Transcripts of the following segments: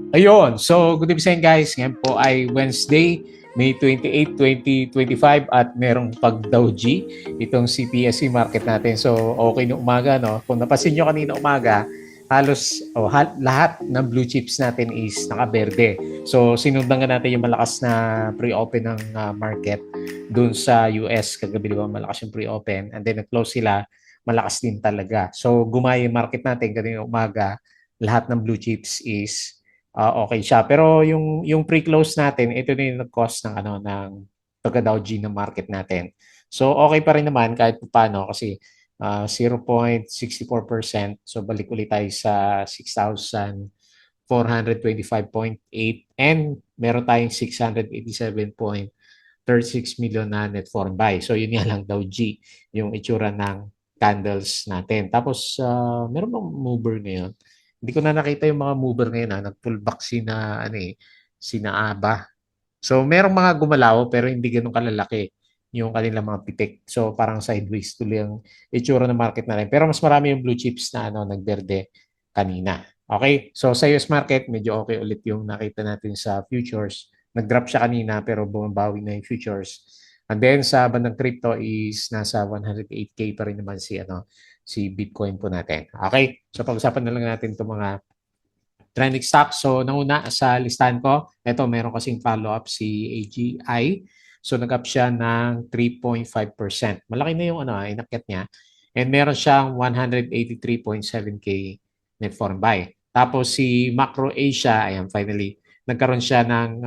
Ayun. So, good evening guys. Ngayon po ay Wednesday, May 28, 2025 at merong pag-Dow-G itong CPSC market natin. So, okay na umaga, no? Kung napansin nyo kanina umaga, halos lahat ng blue chips natin is nakaberde. So, sinundan nga natin yung malakas na pre-open ng market dun sa US. Kagabi, diba, malakas yung pre-open. And then, nag-close sila, malakas din talaga. So, gumaya yung market natin kanina umaga. Lahat ng blue chips is okay siya. Pero yung pre-close natin, ito na yung nag-cost ng ano ng pagka-Dow G ng market natin. So okay pa rin naman kahit paano kasi 0.64%. So balik ulit tayo sa 6,425.8 and meron tayong 687.36 million na net foreign buy. So yun nga lang Dow G yung itsura ng candles natin. Tapos meron bang mover ngayon? Hindi ko na nakita yung mga mover ngayon nag-pullback sina Aba. So merong mga gumalaw pero hindi ganoon kalalaki yung kanilang mga pitik. So parang sideways tuloy ang itsura ng market natin. Pero mas marami yung blue chips na nagberde kanina. Okay? So sa US market, medyo okay ulit yung nakita natin sa futures. Nag-drop siya kanina pero bumabawi na yung futures. And then sa bandang crypto is nasa 108K pa rin naman si Bitcoin po natin. Okay? So pag-usapan na lang natin itong mga trending stocks. So nauna sa listahan ko, ito meron kasing follow-up si AGI. So nag-up siya ng 3.5%. Malaki na yung inakyat niya. And meron siyang 183.7K net foreign buy. Tapos si Macro Asia, ayan finally, nagkaroon siya ng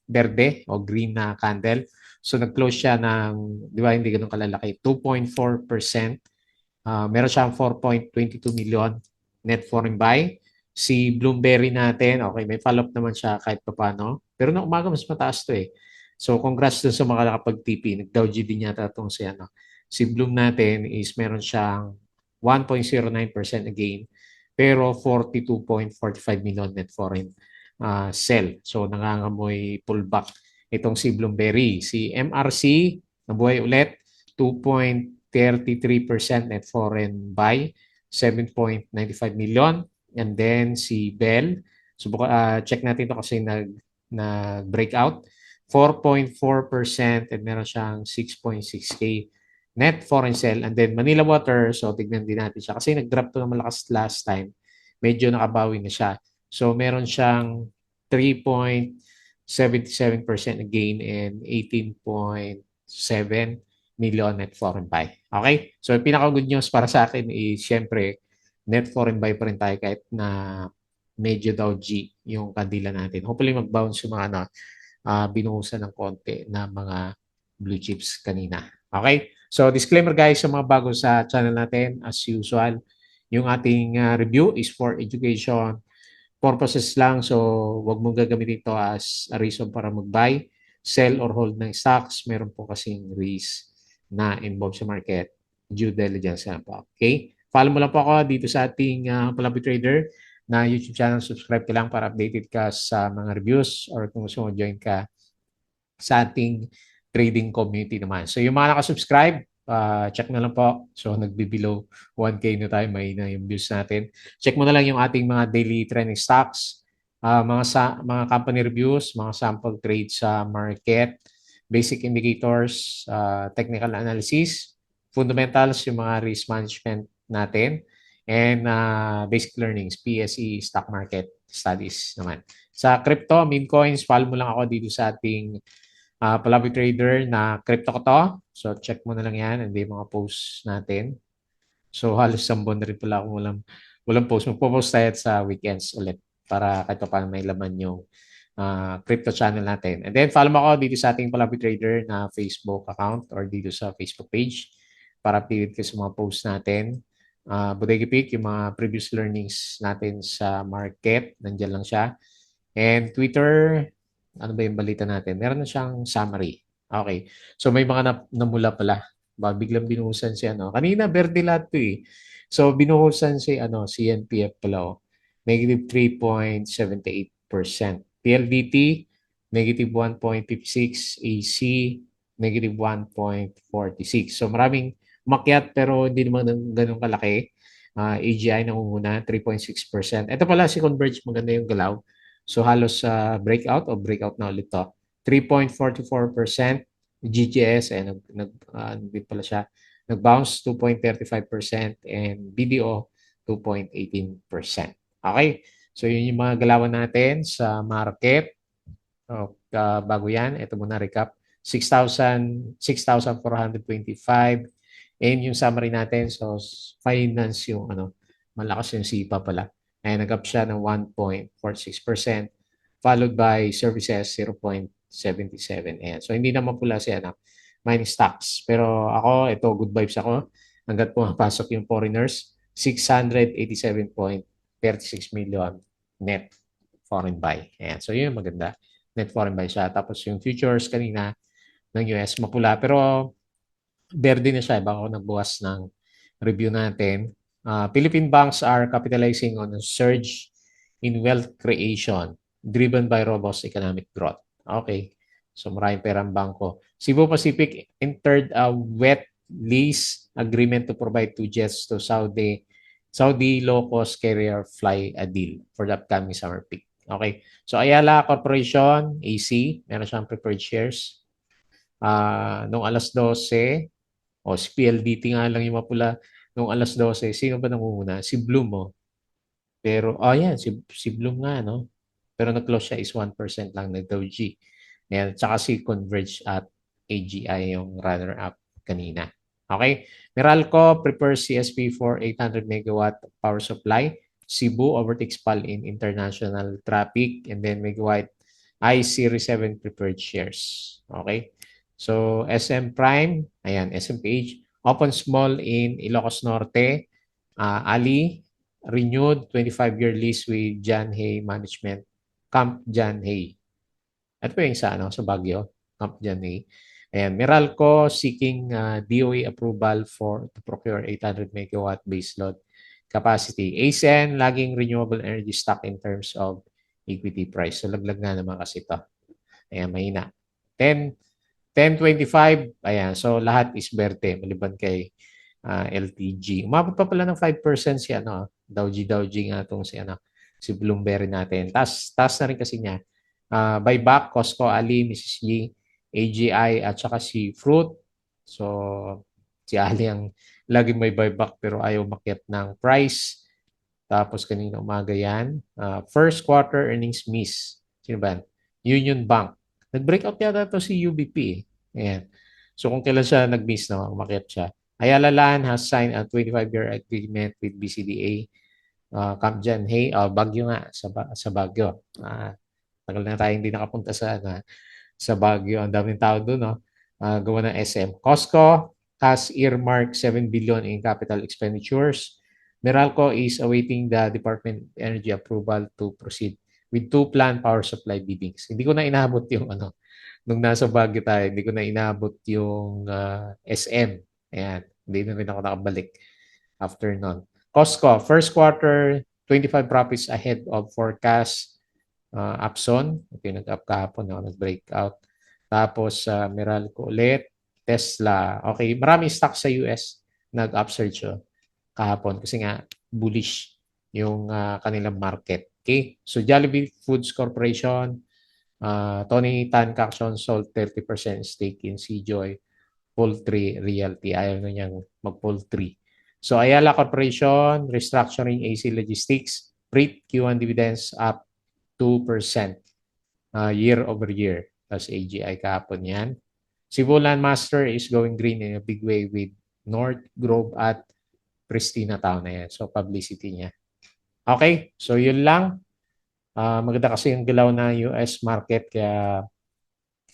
berde o green na candle. So nag-close siya ng, di ba hindi ganun kalalaki, 2.4%. Meron siyang 4.22 million net foreign buy. Si Bloomberry natin, okay, may follow-up naman siya kahit paano. Pero na umaga mas mataas to eh. So congrats dun sa mga nakapag-TP. Nag-Dow G din yata itong si Bloom natin is meron siyang 1.09% again pero 42.45 million net foreign sell. So nangangamoy pullback itong si Bloomberry. Si MRC, nabuhay ulit, 2.33% net foreign buy, 7.95 million. And then si Bell, check natin ito kasi nag-breakout, 4.4% and meron siyang 6.6K net foreign sell. And then Manila Water, so tignan din natin siya kasi nag-drop to ng malakas last time. Medyo nakabawi na siya. So meron siyang 3.77% gain and 18.7 million net foreign buy. Okay? So pinaka-good news para sa akin is syempre net foreign buy pa rin tayo kahit na medyo Dow G yung kandila natin. Hopefully mag-bounce yung mga binuhusan ng konti na mga blue chips kanina. Okay? So disclaimer guys sa mga bago sa channel natin, as usual, yung ating review is for education purposes lang. So wag mong gagamitin ito as a reason para mag-buy, sell or hold ng stocks. Meron po kasing risk na involved sa market. Due diligence lang po. Okay? Follow mo lang po ako dito sa ating Palabi Trader na YouTube channel. Subscribe ka lang para updated ka sa mga reviews or kung gusto mo join ka sa ating trading community naman. So yung mga nakasubscribe, check na lang po. So nagbibelow 1K na tayo, may na yung views natin. Check mo na lang yung ating mga daily trending stocks, mga company reviews, mga sample trades sa market, basic indicators, technical analysis, fundamentals, yung mga risk management natin, and basic learnings, PSE, stock market studies naman. Sa crypto, meme coins, follow mo lang ako dito sa ating Palabi Trader na crypto ko to. So check mo na lang yan and yung mga posts natin. So halos isang buwan na rin pala akong walang post. Magpo-post tayo sa weekends ulit para kahit pa paano may laman yung crypto channel natin. And then follow mo ako dito sa ating Palabi Trader na Facebook account or dito sa Facebook page para updated ka sa mga posts natin. Bodega Peak, yung mga previous learnings natin sa market, nandiyan lang siya. And Twitter, ano ba yung balita natin? Meron na siyang summary. Okay. So may mga namula pala. Biglang binuhusan si Kanina verde lahat to eh. So binuhusan si NPF pala oh. Negative 3.78%. PLDT, negative 1.56. AC, negative 1.46. So maraming umakyat pero hindi naman ganun kalaki. AGI nangunguna, 3.6%. Ito pala si Converge, maganda yung galaw. So halos breakout na ulit to. 3.44%. GGS din pala siya. Nag-bounce 2.35% and BDO 2.18%. Okay? So yun yung mga galawan natin sa market. So, bago yan, ito muna recap. 6,425. And yung summary natin, so finance yung malakas yung sipa pala. Ayan, nag-up siya ng 1.46%, followed by services 0.77. Ayan. So hindi naman pula siya mining stocks. Pero ako, ito, good vibes ako. Hanggat pumapasok yung foreigners, 687.36 million net foreign buy. Ayan. So yun maganda. Net foreign buy siya. Tapos yung futures kanina ng US mapula. Pero berde na siya. Baka ako nagbukas ng review natin. Philippine banks are capitalizing on a surge in wealth creation driven by robust economic growth. Okay. So maraming perang bangko. Cebu Pacific entered a wet lease agreement to provide two jets to Saudi low-cost carrier fly a deal for the upcoming summer peak. Okay. So Ayala Corporation, AC, meron siyang preferred shares. Nung alas 12, si PLDT nga lang yung mapula. Nung alas 12, sino ba nangunguna? Si Bloom, oh. Pero, yan, si Bloom nga, no? Pero nag-close siya is 1% lang na Dow G. Ayan, tsaka si Converge at AGI yung runner-up kanina. Okay? Meralco prepares CSP for 800 megawatt power supply. Cebu overtakes PAL in international traffic. And then megawatt I-Series 7 preferred shares. Okay? So, SM Prime, ayan, SMPH, open small in Ilocos Norte, Ali, renewed 25-year lease with John Hay Management, Camp John Hay. At po yung sa Baguio, Camp John Hay. Ayan, Meralco seeking DOE approval to procure 800 megawatt baseload capacity. ASEN, laging renewable energy stock in terms of equity price. So, laglag na naman kasi ito. Ayan, mahina. 10.25, ayan. So, lahat is berte, maliban kay LTG. Umabot pa pala ng 5% si Dow G nga itong si Bloomberry natin. Taas na rin kasi niya. Buyback, Costco, Ali, Mrs. G, AGI, at saka si Fruit. So, si Ali ang laging may buyback pero ayaw makiat ng price. Tapos kanina umaga yan. First quarter earnings miss. Sino ba yan? Union Bank. Nag-breakout yata ito si UBP. Ayan. So kung kailan siya nag-miss, umakyat siya. Ayala Land has signed a 25-year agreement with BCDA. Camp John Hay, Baguio nga, sa Baguio. Tagal na tayo hindi nakapunta sa Baguio. Ang daming tao doon, no? Gawa ng SM. Costco has earmarked 7 billion in capital expenditures. Meralco is awaiting the Department of Energy approval to proceed with two planned power supply biddings. Hindi ko na inabot yung nung nasa Baguio tayo, hindi ko na inabot yung SM. Ayan, hindi na rin ako nakabalik after nun. Costco, first quarter, 25 profits ahead of forecast. Upson, okay, nag-up kahapon, nag-breakout. Tapos, Meralco ulit. Tesla, okay, maraming stock sa US nag-upsurge kahapon kasi nga bullish yung kanilang market. Okay, so Jollibee Foods Corporation, Tony Tan Caccion sold 30% stake in Seajoy Poultry Realty. Ayaw na niyang mag-poultry. So Ayala Corporation, restructuring AC Logistics, PRIT Q1 dividends up 2% year over year. Tapos AGI kahapon yan. Cebu Landmaster is going green in a big way with North Grove at Pristina Town na yan. So publicity niya. Okay, so yun lang. Maganda kasi yung galaw na US market kaya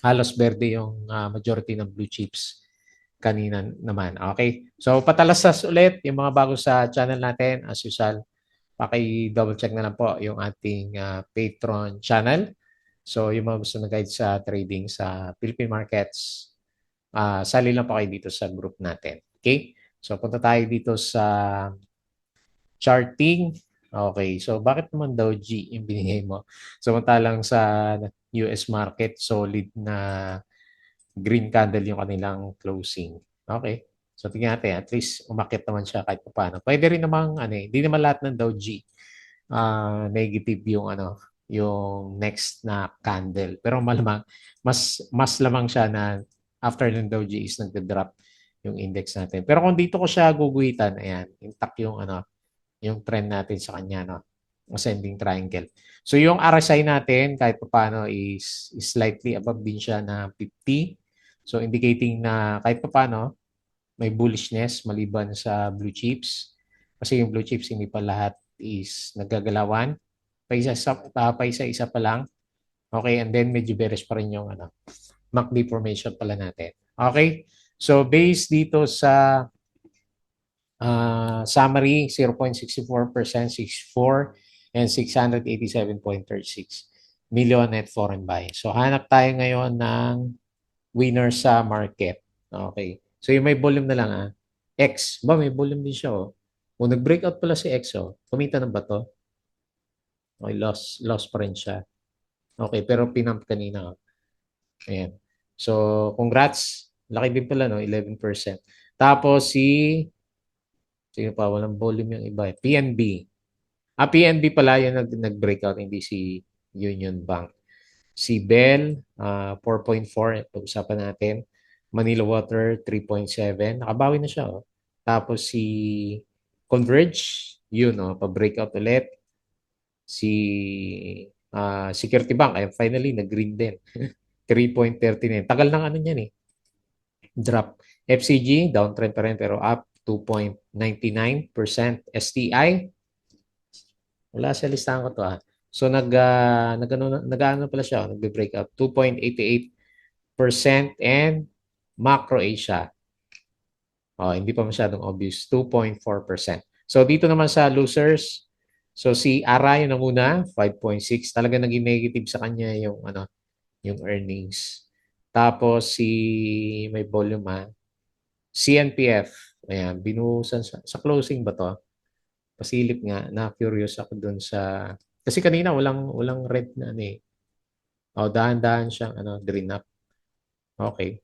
halos berde yung majority ng blue chips kanina naman. Okay, so patalasas ulit yung mga bago sa channel natin. As usual, paki-double check na lang po yung ating Patreon channel. So yung mga gusto na guide sa trading sa Philippine markets, sali lang po kayo dito sa group natin. Okay, so punta tayo dito sa charting. Okay, so bakit naman daw G yung binigay mo? Samantalang sa US market, solid na green candle yung kanilang closing. Okay, so tingnan natin, at least umakyat naman siya kahit paano. Pwede rin namang, hindi naman lahat ng Dow G negative yung yung next na candle. Pero malamang, mas lamang siya na after ng Dow Jones nagda-drop yung index natin. Pero kung dito ko siya guguhitan, ayan, intact yung ano, yung trend natin sa kanya, no? Ascending triangle. So yung RSI natin kahit paano is slightly above din siya na 50. So indicating na kahit paano may bullishness maliban sa blue chips. Kasi yung blue chips hindi pa lahat is nagagalawan. Paisa-isa pa lang. Okay, and then medyo bearish pa rin yung ano, MACD formation pala natin. Okay? So based dito sa summary, 0.64%, 64, and 687.36 million net foreign buy. So hanap tayo ngayon ng winner sa market. Okay. So yung may volume na lang X. Ba, may volume din siya Kung nag-breakout pala si X kumita na ba to? Okay, loss pa rin siya. Okay, pero pinump kanina. Ayan. So, congrats. Laki din pala, no? 11%. Tapos sino pa? Walang volume yung iba. PNB. PNB pala yung nag-breakout, hindi si Union Bank. Si Bell, 4.4. Pag-usapan natin. Manila Water, 3.7. Nakabawi na siya. Tapos si Converge, yun, pa-breakout ulit. Si Security Bank, ay finally, nag-green din. 3.39. Tagal ng ano niyan drop. FCG, downtrend pa rin pero up 2.99%. STI, wala sa listahan ko to So nag-ano pala siya, nagbe-breakout 2.88% and Macro Asia. Hindi pa masyadong obvious, 2.4%. So dito naman sa losers, so si Ara yun ang una, 5.6. Talaga naging negative sa kanya yung ano, yung earnings. Tapos si may volume CNPF. Ayan, binuhusan sa closing ba to? Pasilip nga, na-curious ako dun sa kasi kanina walang red na ano eh. Dahan-dahan siyang green up. Okay.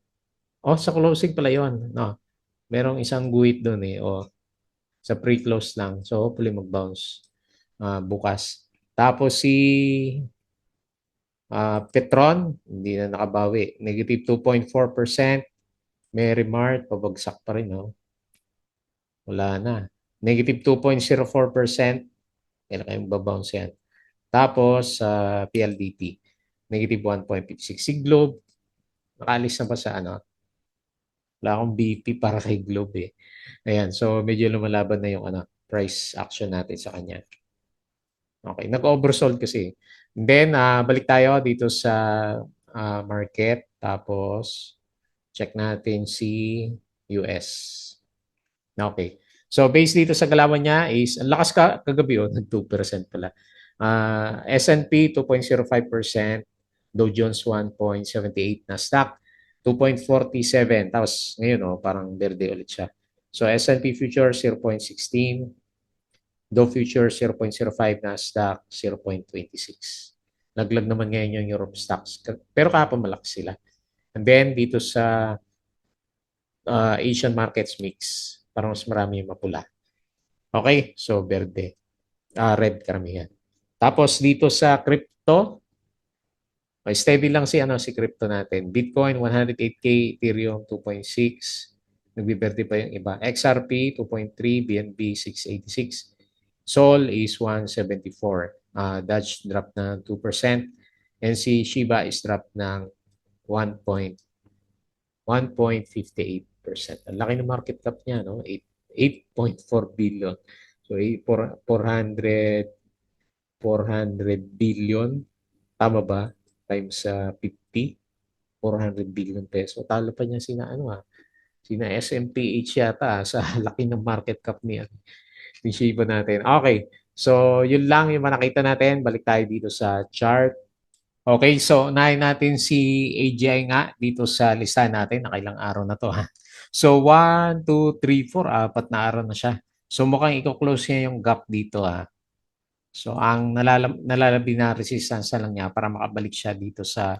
Sa closing pala 'yon, no. Merong isang guhit doon sa pre-close lang. So hopefully mag-bounce bukas. Tapos si Petron, hindi na nakabawi. Negative 2.4%. Merrimart, pabagsak pa rin, no? Wala na. Negative 2.04%. Kailan kayong babounce yan. Tapos, PLDT, negative 1.56. Si Globe, nakalis na ba sa ano? Wala akong BP para kay Globe Ayan, so medyo lumalaban na yung price action natin sa kanya. Okay, nag-oversold kasi. And then, balik tayo dito sa market. Tapos, check natin si US. Okay. So based dito sa galawan niya is ang lakas kagabi nag 2% pala. S&P 2.05%, Dow Jones 1.78, Nasdaq 2.47. Tapos ngayon parang berde ulit siya. So S&P future 0.16, Dow future 0.05, Nasdaq 0.26. Naglag naman ngayon yung Europe stocks. Pero kahapon malakas sila. And then dito sa Asian markets mix, parang mas marami yung mapula. Okay, so verde. Red karamihan. Tapos dito sa crypto, steady lang si crypto natin. Bitcoin 108K, Ethereum 2.6, nagbiberde pa yung iba. XRP 2.3, BNB 686. Sol is 174. Dodge drop ng 2%. And si Shiba is drop ng 1.58%. Ang laki ng market cap niya, no? 8.4 billion. So 400 billion. Tama ba? Times sa 50. 400 billion peso. Talo pa niya sina SMPH yata sa laki ng market cap ni Shiba natin. Okay. So, yun lang yung nakita natin. Balik tayo dito sa chart. Okay, so unahin natin si AGI nga dito sa listahan natin. Nakailang araw na to So 1, 2, 3, 4, 4 na araw na siya. So mukhang i-close niya yung gap dito So ang nalalabi na resistance na lang niya para makabalik siya dito sa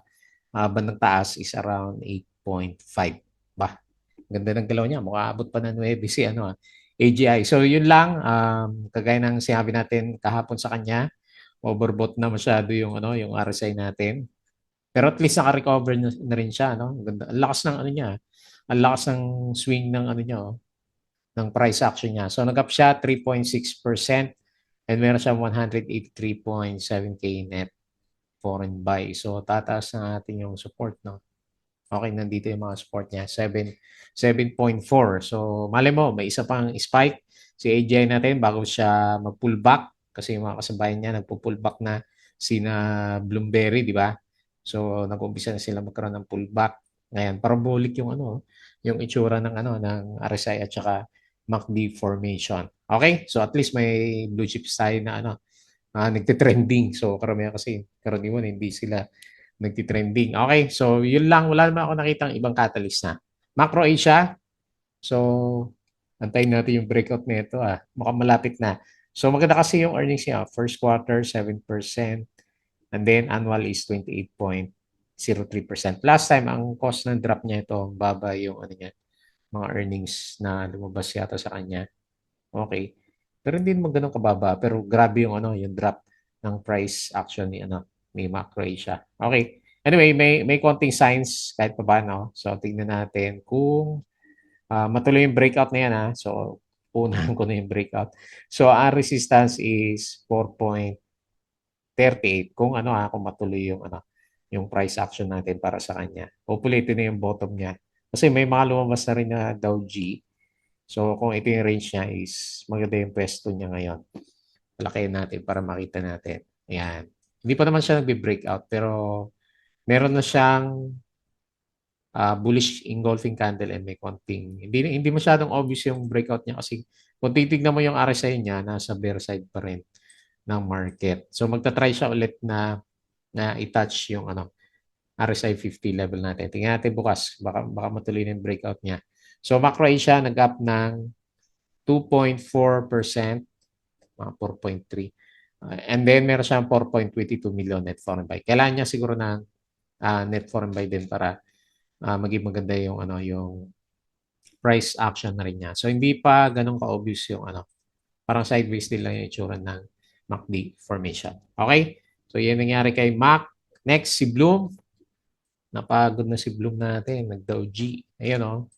bandang taas is around 8.5. Ba, ganda ng galaw niya. Mukha abot pa ng 9 si AGI. So yun lang, kagaya ng sinabi natin kahapon sa kanya, overbought na masyado yung ano, yung RSI natin. Pero at least naka-recover na rin siya, no? Ang ganda. Ang lakas ng ano niya. Ang lakas ng swing ng ano niya, oh, ng price action niya. So nag-up siya 3.6% and meron siyang 183.7k net foreign buy. So tataas na natin yung support, no? Okay, nandito yung mga support niya. 7.4. So, mali mo, may isa pang spike si AGI natin bago siya mag-pullback kasi yung mga kasabayan niya nagpo-pullback na sina Bloomberry, di ba? So, nag-umpisa na sila magkaroon ng pullback. Ngayon, parabolic yung ano, yung itsura ng ano ng RSI at saka MACD formation. Okay? So, at least may blue chips tayo na ano, nagte-trending. So, karamihan kasi karaniwan hindi sila nagti-trending. Okay, so yun lang. Wala naman ako nakitang ibang catalyst na. Macro Asia, so antayin natin yung breakout nito. Mukhang malapit na. So maganda kasi yung earnings niya. First quarter, 7%. And then annual is 28.03%. Last time, ang cost ng drop niya ito, baba yung ano niya, mga earnings na lumabas yata sa kanya. Okay. Pero hindi naman ganun kababa. Pero grabe yung ano, yung drop ng price action ni ano ni Macro Asia. Okay. Anyway, may konting signs kahit pa paano. So tingnan natin kung matuloy yung breakout na yan ha. So unahan ko na yung breakout. So ang resistance is 4.38 kung ano kung matuloy yung ano yung price action natin para sa kanya. Hopefully ito na yung bottom niya. Kasi may mga lumabas na rin na Dow G. So, kung ito yung range niya is maganda yung pwesto niya ngayon. Palakihin natin para makita natin. Ayan. Hindi pa naman siya nagbe-breakout pero meron na siyang bullish engulfing candle and may konting hindi masyadong obvious yung breakout niya kasi kung titignan mo yung RSI niya nasa bear side pa rin ng market. So magta-try siya ulit na i-touch yung ano RSI 50 level natin. Tingnan natin bukas baka matuloy na yung breakout niya. So macro Asia nag-up ng 2.4%, mga 4.3. And then meron siyang 4.22 million net foreign buy. Kailangan niya siguro ng net foreign buy din para maging maganda yung ano yung price action na rin niya. So hindi pa ganun ka-obvious yung ano, parang sideways din lang yung itsura ng MACD formation. Okay? So yan nangyari kay Mac. Next si Bloom. Napagod na si Bloom natin, nag-Dow G. Ayan oh.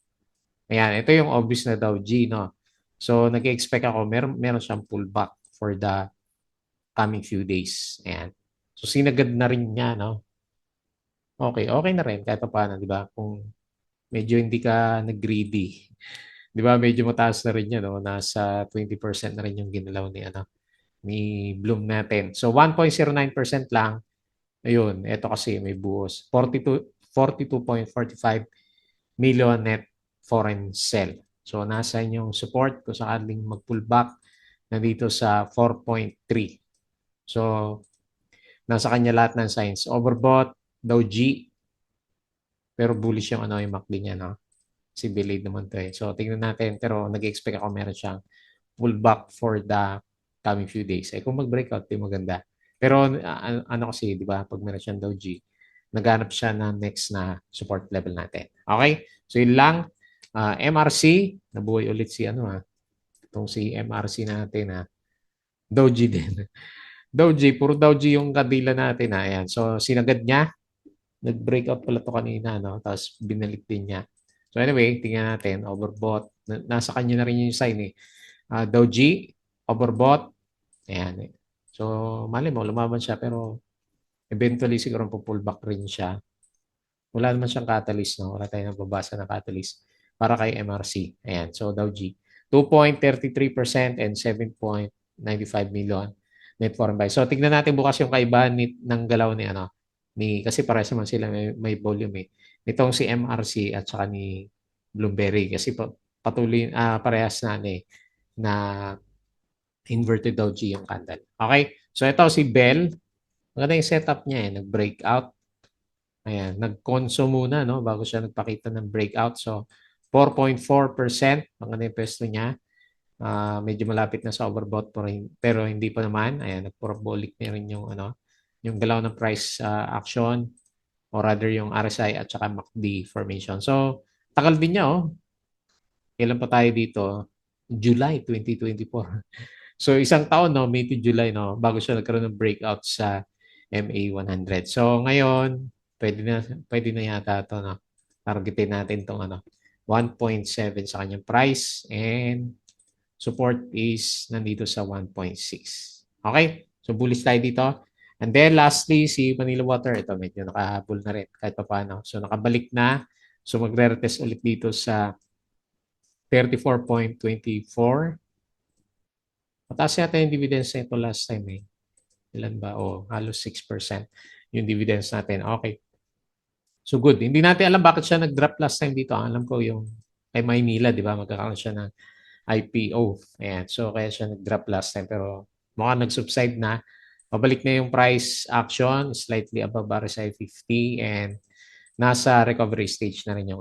Ayan, ito yung obvious na Dow G, no? So, nag-expect ako, meron siyang pullback for the coming few days. Ayan. So, sinagad na rin niya, no? Okay, okay na rin kahit pa paano, di ba? Kung medyo hindi ka nag-greedy. Di ba? Medyo mataas na rin yan, no? Nasa 20% na rin yung ginalaw ni, ano, ni Bloom natin. So, 1.09% lang. Ayun, ito kasi may buhos. 42.45 million net foreign sell. So, nasa yung support kung sakaling mag-pullback nandito sa 4.3. So, nasa kanya lahat ng signs. Overbought, Dow G, pero bullish yung ano yung MACD niya, no? Si delayed naman to eh. So, tingnan natin. Pero nag-expect ako meron siyang pullback for the coming few days. Eh, kung mag-breakout, di maganda. Pero ano kasi, di ba, pag meron siyang Dow G, naghanap siya ng next na support level natin. Okay? So, yun lang. MRC, nabuhay ulit si ano itong si MRC natin Dow G din. Dow G, puro Dow G yung kadila natin Ayan. So, sinagad niya. Nag-breakout pala to kanina, no? Tapos binalik din niya. So anyway, tingnan natin. Overbought. Nasa kanya na rin yung sign eh. Dow G, overbought. Ayan eh. So, mali mo, lumaban siya pero eventually siguro pullback rin siya. Wala naman siyang catalyst, no? Wala tayong nababasa na catalyst para kay MRC. Ayan. So, Dow G. 2.33% and 7.95 million net foreign buy. So, tignan natin bukas yung kaibahan ng galaw ni ano kasi parehas naman sila may volume eh. Nitong si MRC at saka ni Bloomberry kasi patuloy parehas na na inverted Dow G yung candle. Okay? So ito si Bell, maganda yung setup niya eh, nag-breakout. Ayan, nag-conso muna no bago siya nagpakita ng breakout. So 4.4% maganda yung pesto niya. Medyo malapit na sa overbought pero hindi pa naman. Ayan, nag-parabolic na rin yung ano, yung galaw ng price action or rather yung RSI at saka MACD formation. So, tagal din niya oh. Kailan pa tayo dito? July 2024. So, isang taon, no, May to July, no, bago siya nagkaroon ng breakout sa MA 100. So, ngayon, pwede na yata ito, no? Targetin natin itong 1.7 sa kanyang price and support is nandito sa 1.6. Okay? So, bullish tayo dito. And then, lastly, si Manila Water. Ito, medyo nakahabol na rin kahit pa paano. So, nakabalik na. So, magre-retest ulit dito sa 34.24. Mataas yata yung dividends nito last time eh. Ilan ba? Halos 6% yung dividends natin. Okay. So good. Hindi natin alam bakit siya nag-drop last time dito. Ang alam ko yung kay Maynila, di ba? Magkakaroon siya ng IPO. Ayan. So kaya siya nag-drop last time. Pero mukhang nag-subside na. Pabalik na yung price action, slightly above RSI 50 and nasa recovery stage na rin yung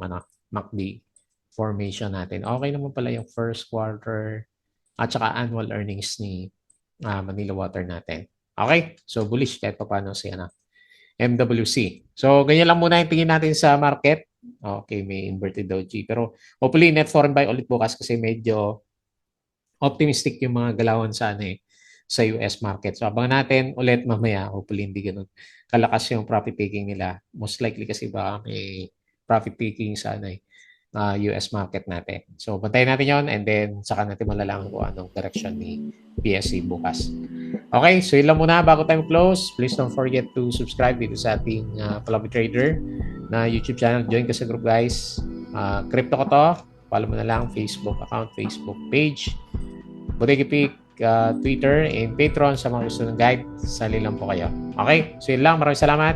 MACD formation natin. Okay naman pala yung first quarter at saka annual earnings ni Manila Water natin. Okay? So bullish kahit pa paano si MWC. So ganyan lang muna yung tingin natin sa market. Okay, may inverted doji. Pero hopefully net foreign buy ulit bukas kasi medyo optimistic yung mga galawan sa sa US market. So abangan natin ulit mamaya. Hopefully hindi ganun kalakas yung profit taking nila. Most likely kasi baka may profit taking sa US market natin. So bantayan natin yon and then saka natin malalaman kung anong direction ni PSC bukas. Okay, so yun lang muna bago tayo close. Please don't forget to subscribe dito sa ating Palabi Trader na YouTube channel. Join ka sa group guys. Crypto ko to. Follow mo na lang Facebook account, Facebook page, Bodega Peak, Twitter, and Patreon sa mga gusto ng guide. Sali lang po kayo. Okay, so yun lang. Maraming salamat.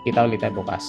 Kita ulit tayo bukas.